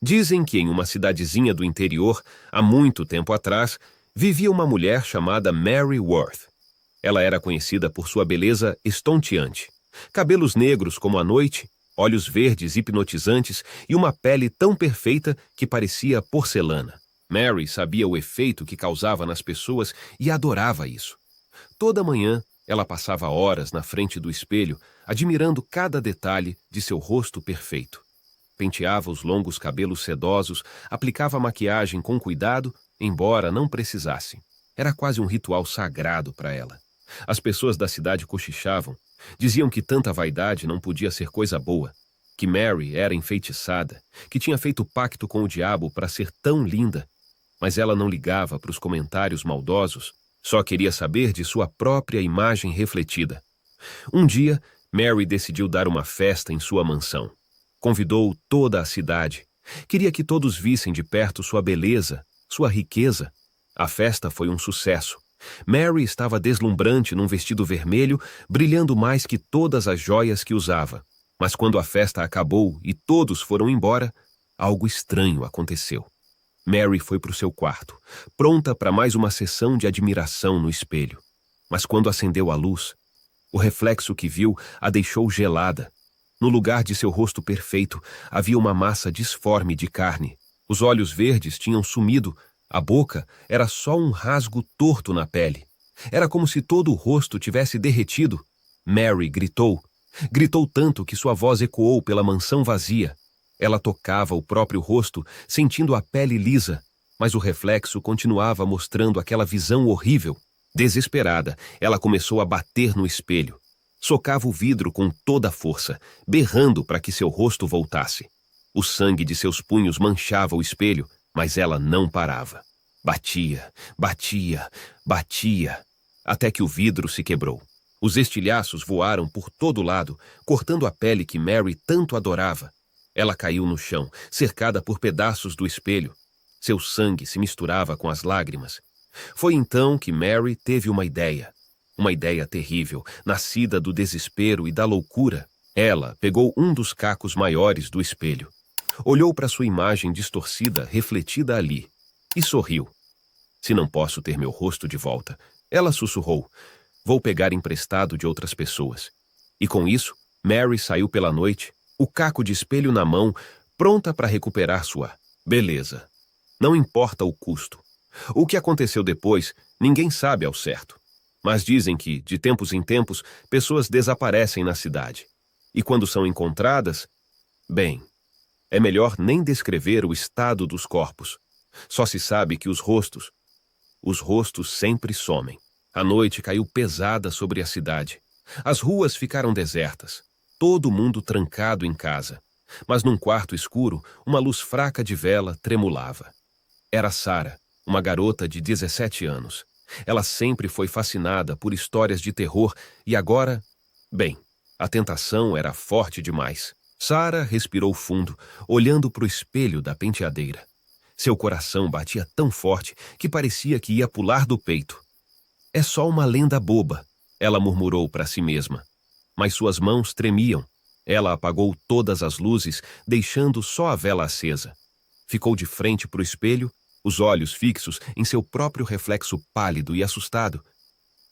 Dizem que em uma cidadezinha do interior, há muito tempo atrás, vivia uma mulher chamada Mary Worth. Ela era conhecida por sua beleza estonteante. Cabelos negros como a noite, olhos verdes hipnotizantes e uma pele tão perfeita que parecia porcelana. Mary sabia o efeito que causava nas pessoas e adorava isso. Toda manhã, ela passava horas na frente do espelho, admirando cada detalhe de seu rosto perfeito. Penteava os longos cabelos sedosos, aplicava maquiagem com cuidado, embora não precisasse. Era quase um ritual sagrado para ela. As pessoas da cidade cochichavam. Diziam que tanta vaidade não podia ser coisa boa, que Mary era enfeitiçada, que tinha feito pacto com o diabo para ser tão linda. Mas ela não ligava para os comentários maldosos, só queria saber de sua própria imagem refletida. Um dia, Mary decidiu dar uma festa em sua mansão. Convidou toda a cidade. Queria que todos vissem de perto sua beleza, sua riqueza. A festa foi um sucesso. Mary estava deslumbrante num vestido vermelho, brilhando mais que todas as joias que usava. Mas quando a festa acabou e todos foram embora, algo estranho aconteceu. Mary foi para o seu quarto, pronta para mais uma sessão de admiração no espelho. Mas quando acendeu a luz, o reflexo que viu a deixou gelada. No lugar de seu rosto perfeito, havia uma massa disforme de carne. Os olhos verdes tinham sumido, a boca era só um rasgo torto na pele. Era como se todo o rosto tivesse derretido. Mary gritou. Gritou tanto que sua voz ecoou pela mansão vazia. Ela tocava o próprio rosto, sentindo a pele lisa, mas o reflexo continuava mostrando aquela visão horrível. Desesperada, ela começou a bater no espelho. Socava o vidro com toda a força, berrando para que seu rosto voltasse. O sangue de seus punhos manchava o espelho, mas ela não parava. Batia, batia, batia, até que o vidro se quebrou. Os estilhaços voaram por todo lado, cortando a pele que Mary tanto adorava. Ela caiu no chão, cercada por pedaços do espelho. Seu sangue se misturava com as lágrimas. Foi então que Mary teve uma ideia. Uma ideia terrível, nascida do desespero e da loucura. Ela pegou um dos cacos maiores do espelho. Olhou para sua imagem distorcida, refletida ali, e sorriu. Se não posso ter meu rosto de volta, ela sussurrou, vou pegar emprestado de outras pessoas. E com isso, Mary saiu pela noite, o caco de espelho na mão, pronta para recuperar sua beleza. Não importa o custo. O que aconteceu depois, ninguém sabe ao certo. Mas dizem que, de tempos em tempos, pessoas desaparecem na cidade. E quando são encontradas, bem, é melhor nem descrever o estado dos corpos. Só se sabe que os rostos sempre somem. A noite caiu pesada sobre a cidade. As ruas ficaram desertas. Todo mundo trancado em casa. Mas num quarto escuro, uma luz fraca de vela tremulava. Era Sarah, uma garota de 17 anos. Ela sempre foi fascinada por histórias de terror e agora, bem, a tentação era forte demais. Sarah respirou fundo, olhando para o espelho da penteadeira. Seu coração batia tão forte que parecia que ia pular do peito. É só uma lenda boba, ela murmurou para si mesma. Mas suas mãos tremiam. Ela apagou todas as luzes, deixando só a vela acesa. Ficou de frente para o espelho, os olhos fixos em seu próprio reflexo pálido e assustado.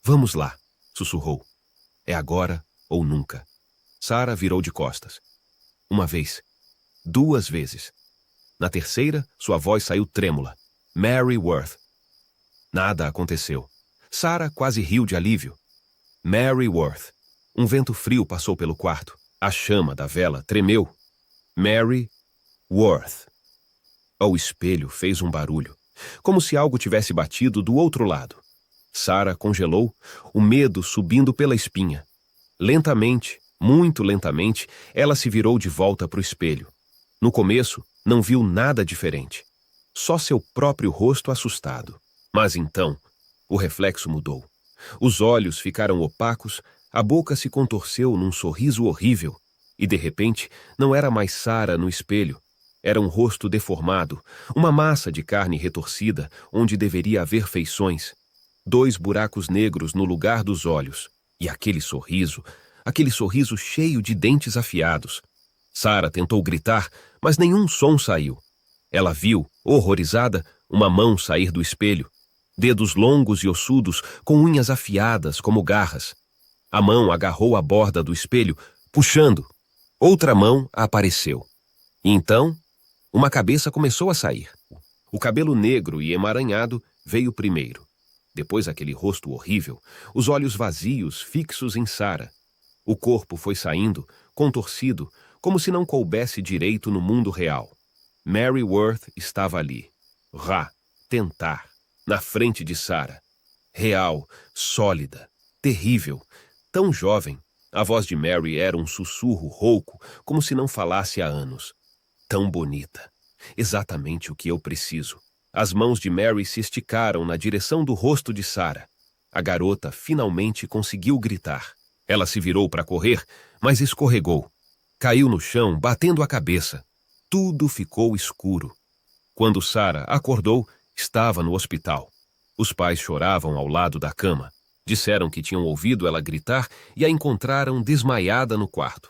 Vamos lá, sussurrou. É agora ou nunca. Sarah virou de costas. Uma vez. 2 vezes. Na terceira, sua voz saiu trêmula. Mary Worth. Nada aconteceu. Sarah quase riu de alívio. Mary Worth. Um vento frio passou pelo quarto. A chama da vela tremeu. Mary Worth. O espelho fez um barulho, como se algo tivesse batido do outro lado. Sarah congelou, o medo subindo pela espinha. Lentamente, muito lentamente, ela se virou de volta para o espelho. No começo, não viu nada diferente. Só seu próprio rosto assustado. Mas então, o reflexo mudou. Os olhos ficaram opacos, a boca se contorceu num sorriso horrível. E de repente, não era mais Sarah no espelho. Era um rosto deformado, uma massa de carne retorcida, onde deveria haver feições. 2 buracos negros no lugar dos olhos. E aquele sorriso cheio de dentes afiados. Sarah tentou gritar, mas nenhum som saiu. Ela viu, horrorizada, uma mão sair do espelho, dedos longos e ossudos com unhas afiadas como garras. A mão agarrou a borda do espelho, puxando. Outra mão apareceu. E então, uma cabeça começou a sair. O cabelo negro e emaranhado veio primeiro. Depois aquele rosto horrível, os olhos vazios, fixos em Sarah. O corpo foi saindo, contorcido, como se não coubesse direito no mundo real. Mary Worth estava ali. Tentar, na frente de Sarah. Real, sólida, terrível, tão jovem. A voz de Mary era um sussurro rouco, como se não falasse há anos. Tão bonita. Exatamente o que eu preciso. As mãos de Mary se esticaram na direção do rosto de Sarah. A garota finalmente conseguiu gritar. Ela se virou para correr, mas escorregou. Caiu no chão, batendo a cabeça. Tudo ficou escuro. Quando Sarah acordou, estava no hospital. Os pais choravam ao lado da cama. Disseram que tinham ouvido ela gritar e a encontraram desmaiada no quarto.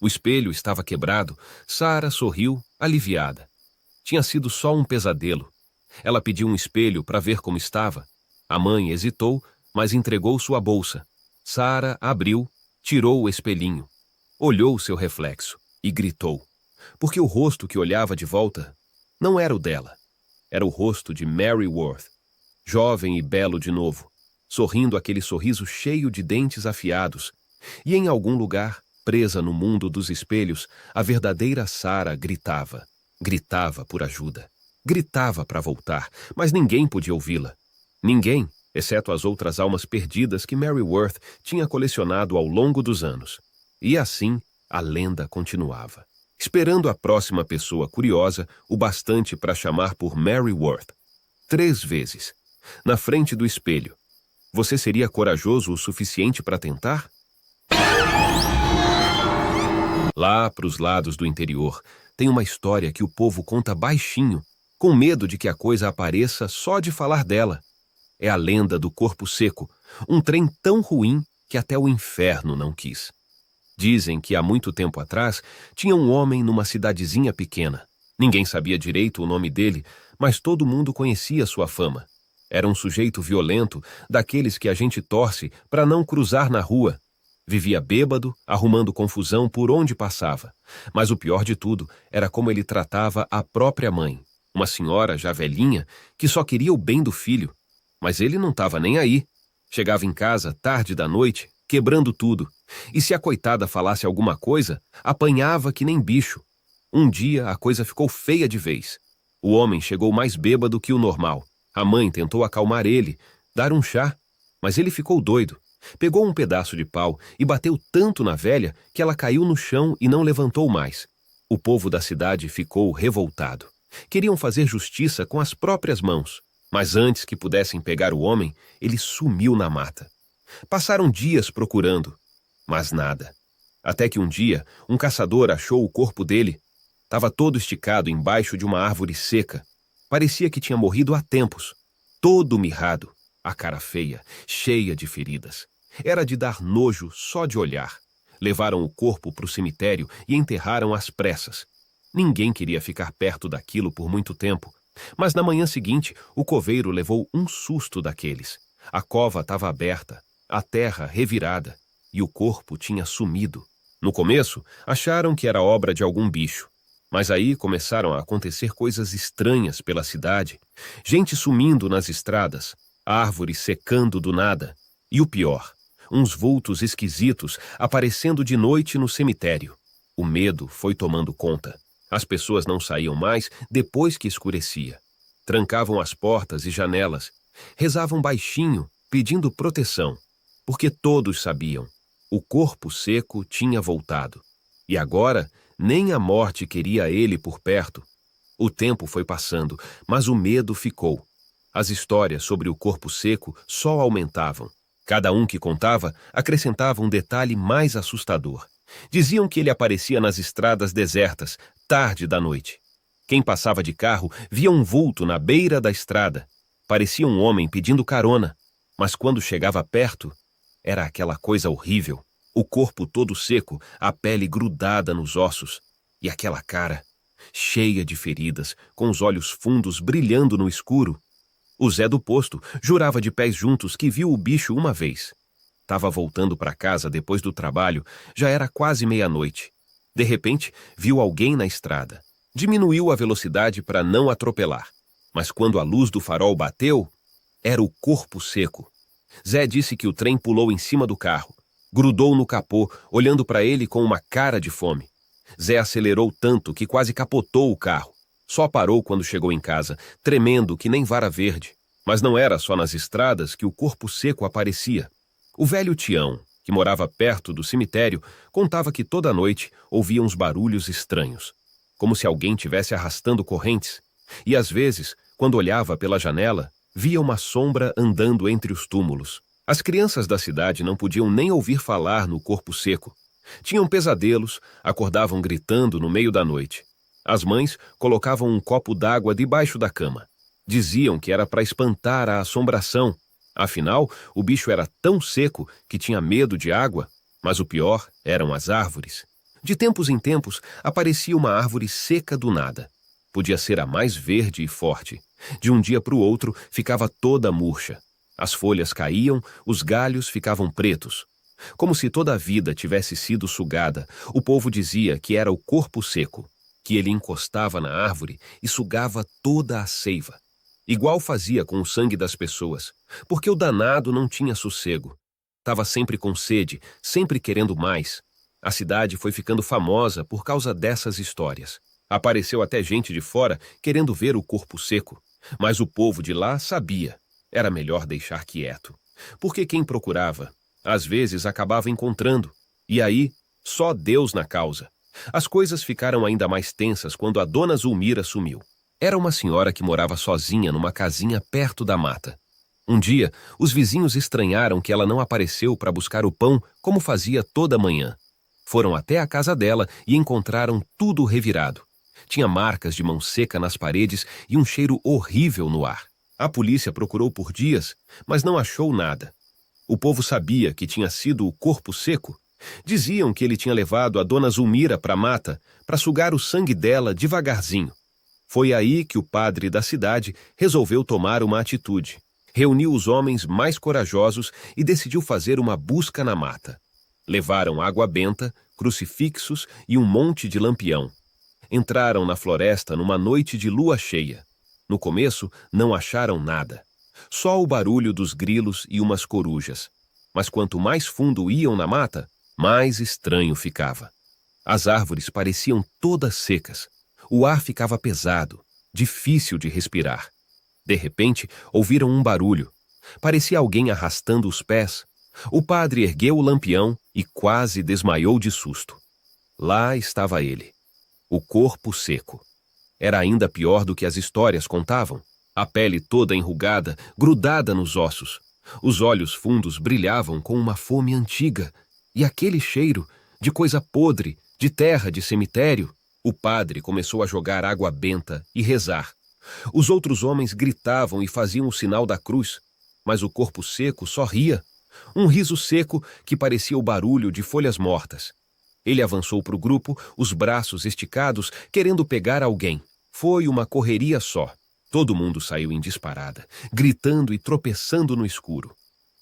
O espelho estava quebrado. Sarah sorriu, aliviada. Tinha sido só um pesadelo. Ela pediu um espelho para ver como estava. A mãe hesitou, mas entregou sua bolsa. Sarah abriu, tirou o espelhinho. Olhou seu reflexo e gritou. Porque o rosto que olhava de volta não era o dela. Era o rosto de Mary Worth, jovem e belo de novo, sorrindo aquele sorriso cheio de dentes afiados. E em algum lugar, presa no mundo dos espelhos, a verdadeira Sarah gritava. Gritava por ajuda. Gritava para voltar, mas ninguém podia ouvi-la. Ninguém, exceto as outras almas perdidas que Mary Worth tinha colecionado ao longo dos anos. E assim, a lenda continuava. Esperando a próxima pessoa curiosa o bastante para chamar por Mary Worth. 3 vezes. Na frente do espelho. Você seria corajoso o suficiente para tentar? Lá para os lados do interior, tem uma história que o povo conta baixinho, com medo de que a coisa apareça só de falar dela. É a lenda do corpo seco, um trem tão ruim que até o inferno não quis. Dizem que há muito tempo atrás tinha um homem numa cidadezinha pequena. Ninguém sabia direito o nome dele, mas todo mundo conhecia sua fama. Era um sujeito violento, daqueles que a gente torce para não cruzar na rua. Vivia bêbado, arrumando confusão por onde passava. Mas o pior de tudo era como ele tratava a própria mãe, uma senhora já velhinha que só queria o bem do filho. Mas ele não estava nem aí. Chegava em casa tarde da noite, quebrando tudo. E se a coitada falasse alguma coisa, apanhava que nem bicho. Um dia a coisa ficou feia de vez. O homem chegou mais bêbado que o normal. A mãe tentou acalmar ele, dar um chá, mas ele ficou doido. Pegou um pedaço de pau e bateu tanto na velha que ela caiu no chão e não levantou mais. O povo da cidade ficou revoltado. Queriam fazer justiça com as próprias mãos, mas antes que pudessem pegar o homem, ele sumiu na mata. Passaram dias procurando, mas nada. Até que um dia, um caçador achou o corpo dele. Estava todo esticado embaixo de uma árvore seca. Parecia que tinha morrido há tempos. Todo mirrado, a cara feia, cheia de feridas. Era de dar nojo só de olhar. Levaram o corpo para o cemitério e enterraram às pressas. Ninguém queria ficar perto daquilo por muito tempo. Mas na manhã seguinte, o coveiro levou um susto daqueles. A cova estava aberta, a terra revirada, e o corpo tinha sumido. No começo, acharam que era obra de algum bicho. Mas aí começaram a acontecer coisas estranhas pela cidade. Gente sumindo nas estradas, árvores secando do nada. E o pior, uns vultos esquisitos aparecendo de noite no cemitério. O medo foi tomando conta. As pessoas não saíam mais depois que escurecia. Trancavam as portas e janelas. Rezavam baixinho, pedindo proteção. Porque todos sabiam. O corpo seco tinha voltado. E agora, nem a morte queria ele por perto. O tempo foi passando, mas o medo ficou. As histórias sobre o corpo seco só aumentavam. Cada um que contava acrescentava um detalhe mais assustador. Diziam que ele aparecia nas estradas desertas, tarde da noite. Quem passava de carro via um vulto na beira da estrada. Parecia um homem pedindo carona, mas quando chegava perto, era aquela coisa horrível. O corpo todo seco, a pele grudada nos ossos. E aquela cara, cheia de feridas, com os olhos fundos brilhando no escuro. O Zé do posto jurava de pés juntos que viu o bicho uma vez. Estava voltando para casa depois do trabalho, já era quase meia-noite. De repente, viu alguém na estrada. Diminuiu a velocidade para não atropelar. Mas quando a luz do farol bateu, era o corpo seco. Zé disse que o trem pulou em cima do carro. Grudou no capô, olhando para ele com uma cara de fome. Zé acelerou tanto que quase capotou o carro. Só parou quando chegou em casa, tremendo que nem vara verde. Mas não era só nas estradas que o corpo seco aparecia. O velho Tião, que morava perto do cemitério, contava que toda noite ouvia uns barulhos estranhos, como se alguém tivesse arrastando correntes. E às vezes, quando olhava pela janela, via uma sombra andando entre os túmulos. As crianças da cidade não podiam nem ouvir falar no corpo seco. Tinham pesadelos, acordavam gritando no meio da noite. As mães colocavam um copo d'água debaixo da cama. Diziam que era para espantar a assombração. Afinal, o bicho era tão seco que tinha medo de água, mas o pior eram as árvores. De tempos em tempos, aparecia uma árvore seca do nada. Podia ser a mais verde e forte. De um dia para o outro, ficava toda murcha. As folhas caíam, os galhos ficavam pretos. Como se toda a vida tivesse sido sugada, o povo dizia que era o corpo seco, que ele encostava na árvore e sugava toda a seiva. Igual fazia com o sangue das pessoas, porque o danado não tinha sossego. Estava sempre com sede, sempre querendo mais. A cidade foi ficando famosa por causa dessas histórias. Apareceu até gente de fora querendo ver o corpo seco, mas o povo de lá sabia. Era melhor deixar quieto, porque quem procurava, às vezes acabava encontrando, e aí, só Deus na causa. As coisas ficaram ainda mais tensas quando a dona Zulmira sumiu. Era uma senhora que morava sozinha numa casinha perto da mata. Um dia, os vizinhos estranharam que ela não apareceu para buscar o pão como fazia toda manhã. Foram até a casa dela e encontraram tudo revirado. Tinha marcas de mão seca nas paredes e um cheiro horrível no ar. A polícia procurou por dias, mas não achou nada. O povo sabia que tinha sido o corpo seco. Diziam que ele tinha levado a dona Zulmira para a mata para sugar o sangue dela devagarzinho. Foi aí que o padre da cidade resolveu tomar uma atitude. Reuniu os homens mais corajosos e decidiu fazer uma busca na mata. Levaram água benta, crucifixos e um monte de lampião. Entraram na floresta numa noite de lua cheia. No começo, não acharam nada. Só o barulho dos grilos e umas corujas. Mas quanto mais fundo iam na mata, mais estranho ficava. As árvores pareciam todas secas. O ar ficava pesado, difícil de respirar. De repente, ouviram um barulho. Parecia alguém arrastando os pés. O padre ergueu o lampião e quase desmaiou de susto. Lá estava ele, o corpo seco. Era ainda pior do que as histórias contavam. A pele toda enrugada, grudada nos ossos. Os olhos fundos brilhavam com uma fome antiga. E aquele cheiro de coisa podre, de terra de cemitério. O padre começou a jogar água benta e rezar. Os outros homens gritavam e faziam o sinal da cruz, mas o corpo seco só ria. Um riso seco que parecia o barulho de folhas mortas. Ele avançou para o grupo, os braços esticados, querendo pegar alguém. Foi uma correria só. Todo mundo saiu em disparada, gritando e tropeçando no escuro.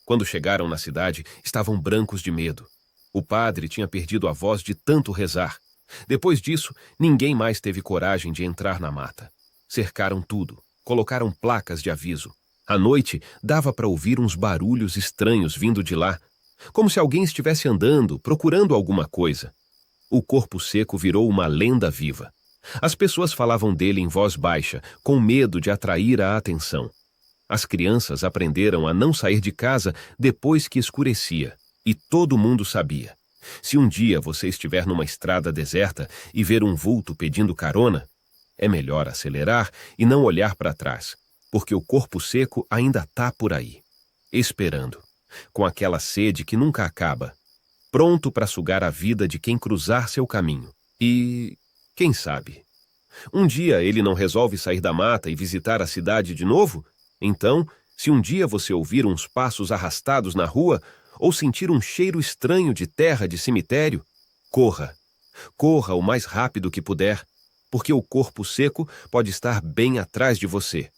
Quando chegaram na cidade, estavam brancos de medo. O padre tinha perdido a voz de tanto rezar. Depois disso, ninguém mais teve coragem de entrar na mata. Cercaram tudo, colocaram placas de aviso. À noite, dava para ouvir uns barulhos estranhos vindo de lá, como se alguém estivesse andando, procurando alguma coisa. O corpo seco virou uma lenda viva. As pessoas falavam dele em voz baixa, com medo de atrair a atenção. As crianças aprenderam a não sair de casa depois que escurecia, e todo mundo sabia. Se um dia você estiver numa estrada deserta e ver um vulto pedindo carona, é melhor acelerar e não olhar para trás, porque o corpo seco ainda está por aí, esperando, com aquela sede que nunca acaba, pronto para sugar a vida de quem cruzar seu caminho. E, quem sabe, um dia ele não resolve sair da mata e visitar a cidade de novo? Então, se um dia você ouvir uns passos arrastados na rua ou sentir um cheiro estranho de terra de cemitério, corra. Corra o mais rápido que puder. porque o corpo seco pode estar bem atrás de você.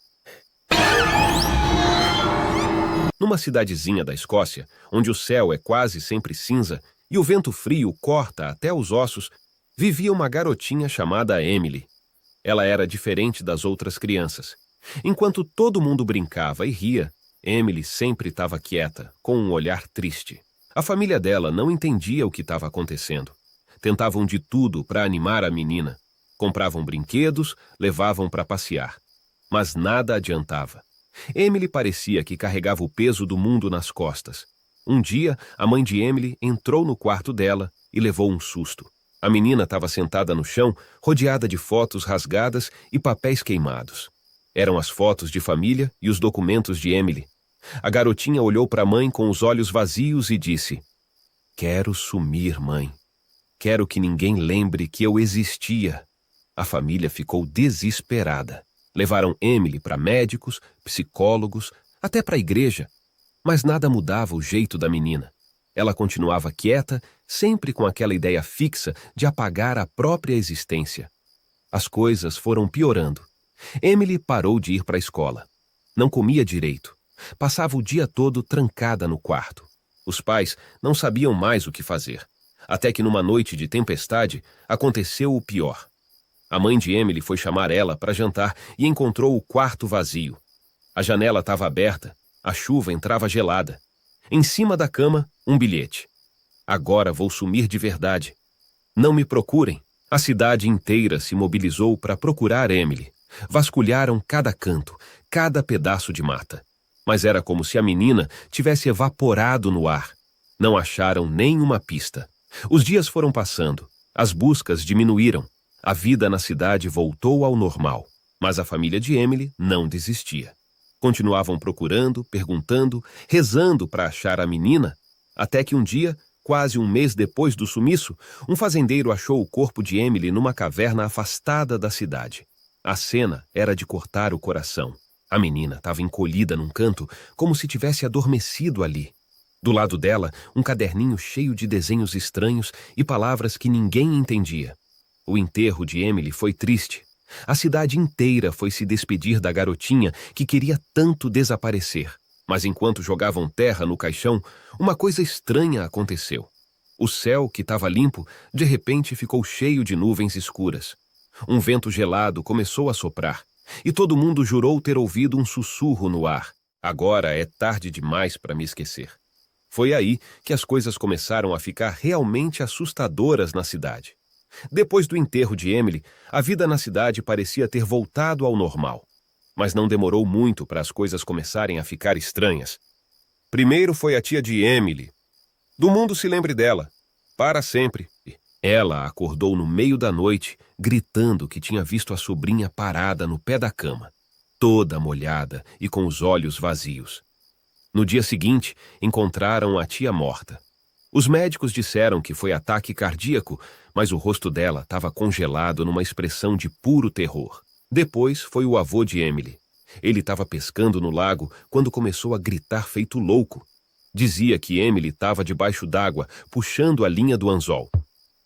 Numa cidadezinha da Escócia, onde o céu é quase sempre cinza e o vento frio corta até os ossos, vivia uma garotinha chamada Emily. Ela era diferente das outras crianças. Enquanto todo mundo brincava e ria, Emily sempre estava quieta, com um olhar triste. A família dela não entendia o que estava acontecendo. Tentavam de tudo para animar a menina. Compravam brinquedos, levavam para passear. Mas nada adiantava. Emily parecia que carregava o peso do mundo nas costas. Um dia, a mãe de Emily entrou no quarto dela e levou um susto. A menina estava sentada no chão, rodeada de fotos rasgadas e papéis queimados. Eram as fotos de família e os documentos de Emily. A garotinha olhou para a mãe com os olhos vazios e disse: "Quero sumir, mãe. Quero que ninguém lembre que eu existia." A família ficou desesperada. Levaram Emily para médicos, psicólogos, até para a igreja. Mas nada mudava o jeito da menina. Ela continuava quieta, sempre com aquela ideia fixa de apagar a própria existência. As coisas foram piorando. Emily parou de ir para a escola. Não comia direito. Passava o dia todo trancada no quarto. Os pais não sabiam mais o que fazer. Até que numa noite de tempestade, aconteceu o pior. A mãe de Emily foi chamar ela para jantar e encontrou o quarto vazio. A janela estava aberta, a chuva entrava gelada. Em cima da cama, um bilhete. "Agora vou sumir de verdade. Não me procurem." A cidade inteira se mobilizou para procurar Emily. Vasculharam cada canto, cada pedaço de mata. Mas era como se a menina tivesse evaporado no ar. Não acharam nenhuma pista. Os dias foram passando, as buscas diminuíram. A vida na cidade voltou ao normal, mas a família de Emily não desistia. Continuavam procurando, perguntando, rezando para achar a menina, até que um dia, quase um mês depois do sumiço, um fazendeiro achou o corpo de Emily numa caverna afastada da cidade. A cena era de cortar o coração. A menina estava encolhida num canto, como se tivesse adormecido ali. Do lado dela, um caderninho cheio de desenhos estranhos e palavras que ninguém entendia. O enterro de Emily foi triste. A cidade inteira foi se despedir da garotinha que queria tanto desaparecer. Mas enquanto jogavam terra no caixão, uma coisa estranha aconteceu. O céu, que estava limpo, de repente ficou cheio de nuvens escuras. Um vento gelado começou a soprar, e todo mundo jurou ter ouvido um sussurro no ar. "Agora é tarde demais para me esquecer." Foi aí que as coisas começaram a ficar realmente assustadoras na cidade. Depois do enterro de Emily, a vida na cidade parecia ter voltado ao normal. Mas não demorou muito para as coisas começarem a ficar estranhas. Primeiro foi a tia de Emily. Do mundo se lembre dela, para sempre. Ela acordou no meio da noite, gritando que tinha visto a sobrinha parada no pé da cama, toda molhada e com os olhos vazios. No dia seguinte, encontraram a tia morta. Os médicos disseram que foi ataque cardíaco, mas o rosto dela estava congelado numa expressão de puro terror. Depois foi o avô de Emily. Ele estava pescando no lago quando começou a gritar feito louco. Dizia que Emily estava debaixo d'água, puxando a linha do anzol.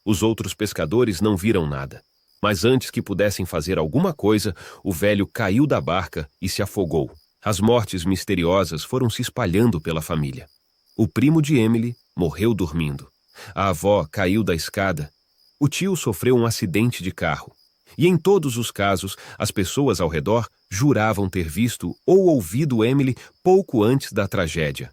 Os outros pescadores não viram nada. Mas antes que pudessem fazer alguma coisa, o velho caiu da barca e se afogou. As mortes misteriosas foram se espalhando pela família. O primo de Emily morreu dormindo. A avó caiu da escada. O tio sofreu um acidente de carro. E em todos os casos, as pessoas ao redor juravam ter visto ou ouvido Emily pouco antes da tragédia.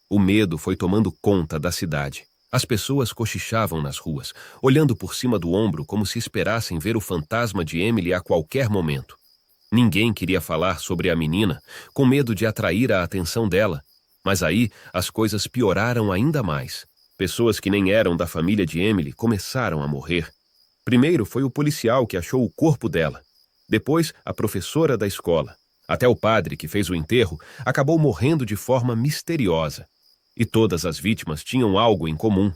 O medo foi tomando conta da cidade. As pessoas cochichavam nas ruas, olhando por cima do ombro como se esperassem ver o fantasma de Emily a qualquer momento. Ninguém queria falar sobre a menina, com medo de atrair a atenção dela. Mas aí as coisas pioraram ainda mais. Pessoas que nem eram da família de Emily começaram a morrer. Primeiro foi o policial que achou o corpo dela. Depois, a professora da escola. Até o padre que fez o enterro acabou morrendo de forma misteriosa. E todas as vítimas tinham algo em comum.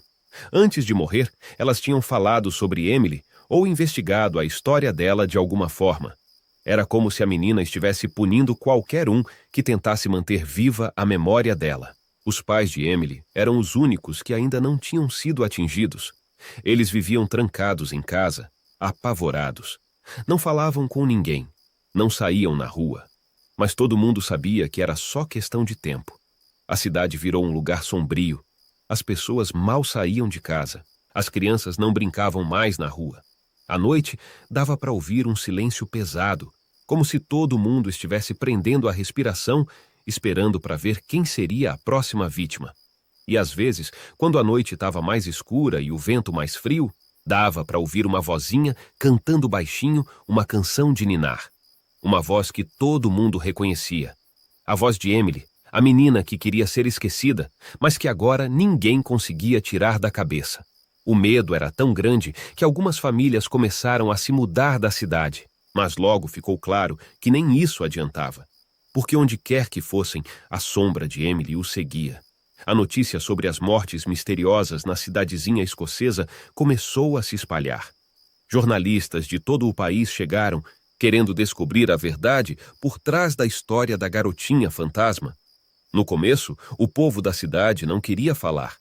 Antes de morrer, elas tinham falado sobre Emily ou investigado a história dela de alguma forma. Era como se a menina estivesse punindo qualquer um que tentasse manter viva a memória dela. Os pais de Emily eram os únicos que ainda não tinham sido atingidos. Eles viviam trancados em casa, apavorados. Não falavam com ninguém, não saíam na rua. Mas todo mundo sabia que era só questão de tempo. A cidade virou um lugar sombrio. As pessoas mal saíam de casa. As crianças não brincavam mais na rua. À noite, dava para ouvir um silêncio pesado, como se todo mundo estivesse prendendo a respiração, esperando para ver quem seria a próxima vítima. E às vezes, quando a noite estava mais escura e o vento mais frio, dava para ouvir uma vozinha cantando baixinho uma canção de ninar. Uma voz que todo mundo reconhecia. A voz de Emily, a menina que queria ser esquecida, mas que agora ninguém conseguia tirar da cabeça. O medo era tão grande que algumas famílias começaram a se mudar da cidade, mas logo ficou claro que nem isso adiantava, porque onde quer que fossem, a sombra de Emily os seguia. A notícia sobre as mortes misteriosas na cidadezinha escocesa começou a se espalhar. Jornalistas de todo o país chegaram, querendo descobrir a verdade por trás da história da garotinha fantasma. No começo, o povo da cidade não queria falar.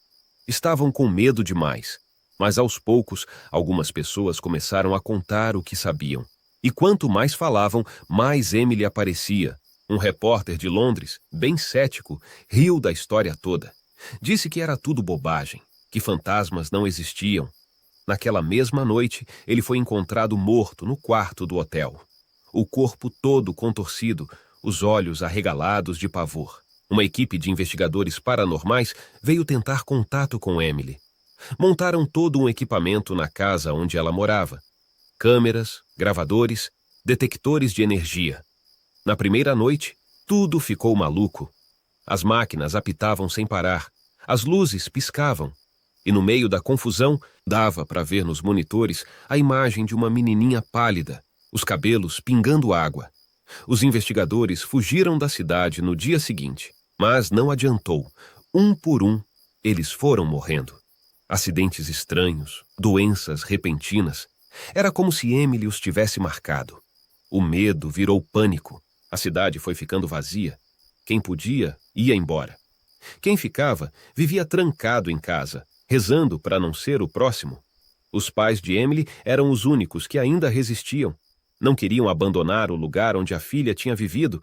Estavam com medo demais. Mas aos poucos, algumas pessoas começaram a contar o que sabiam. E quanto mais falavam, mais Emily aparecia. Um repórter de Londres, bem cético, riu da história toda. Disse que era tudo bobagem, que fantasmas não existiam. Naquela mesma noite, ele foi encontrado morto no quarto do hotel. O corpo todo contorcido, os olhos arregalados de pavor. Uma equipe de investigadores paranormais veio tentar contato com Emily. Montaram todo um equipamento na casa onde ela morava. Câmeras, gravadores, detectores de energia. Na primeira noite, tudo ficou maluco. As máquinas apitavam sem parar. As luzes piscavam. E no meio da confusão, dava para ver nos monitores a imagem de uma menininha pálida, os cabelos pingando água. Os investigadores fugiram da cidade no dia seguinte, mas não adiantou. Um por um, eles foram morrendo. Acidentes estranhos, doenças repentinas. Era como se Emily os tivesse marcado. O medo virou pânico. A cidade foi ficando vazia. Quem podia, ia embora. Quem ficava, vivia trancado em casa, rezando para não ser o próximo. Os pais de Emily eram os únicos que ainda resistiam. Não queriam abandonar o lugar onde a filha tinha vivido,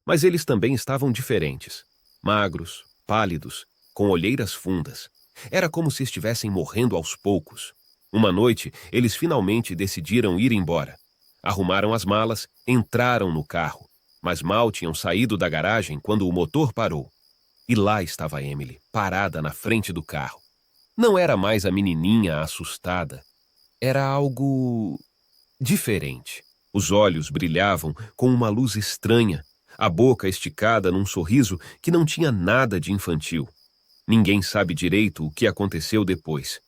mas eles também estavam diferentes. Magros, pálidos, com olheiras fundas. Era como se estivessem morrendo aos poucos. Uma noite, eles finalmente decidiram ir embora. Arrumaram as malas, entraram no carro, mas mal tinham saído da garagem quando o motor parou. E lá estava Emily, parada na frente do carro. Não era mais a menininha assustada. Era algo diferente. Os olhos brilhavam com uma luz estranha, a boca esticada num sorriso que não tinha nada de infantil. Ninguém sabe direito o que aconteceu depois.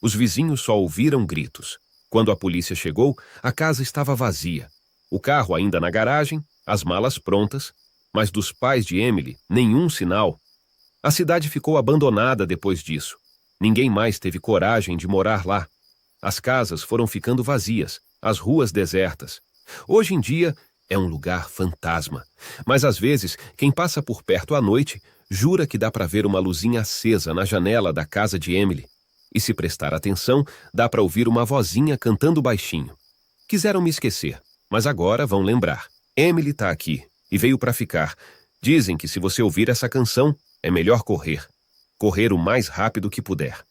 Os vizinhos só ouviram gritos. Quando a polícia chegou, a casa estava vazia. O carro ainda na garagem, as malas prontas, mas dos pais de Emily, nenhum sinal. A cidade ficou abandonada depois disso. Ninguém mais teve coragem de morar lá. As casas foram ficando vazias, as ruas desertas. Hoje em dia, é um lugar fantasma. Mas às vezes, quem passa por perto à noite, jura que dá para ver uma luzinha acesa na janela da casa de Emily. E se prestar atenção, dá para ouvir uma vozinha cantando baixinho. Quiseram me esquecer, mas agora vão lembrar. Emily tá aqui e veio para ficar. Dizem que se você ouvir essa canção, é melhor correr. Correr o mais rápido que puder.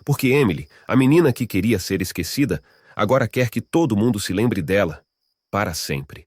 Porque Emily, a menina que queria ser esquecida, agora quer que todo mundo se lembre dela, para sempre.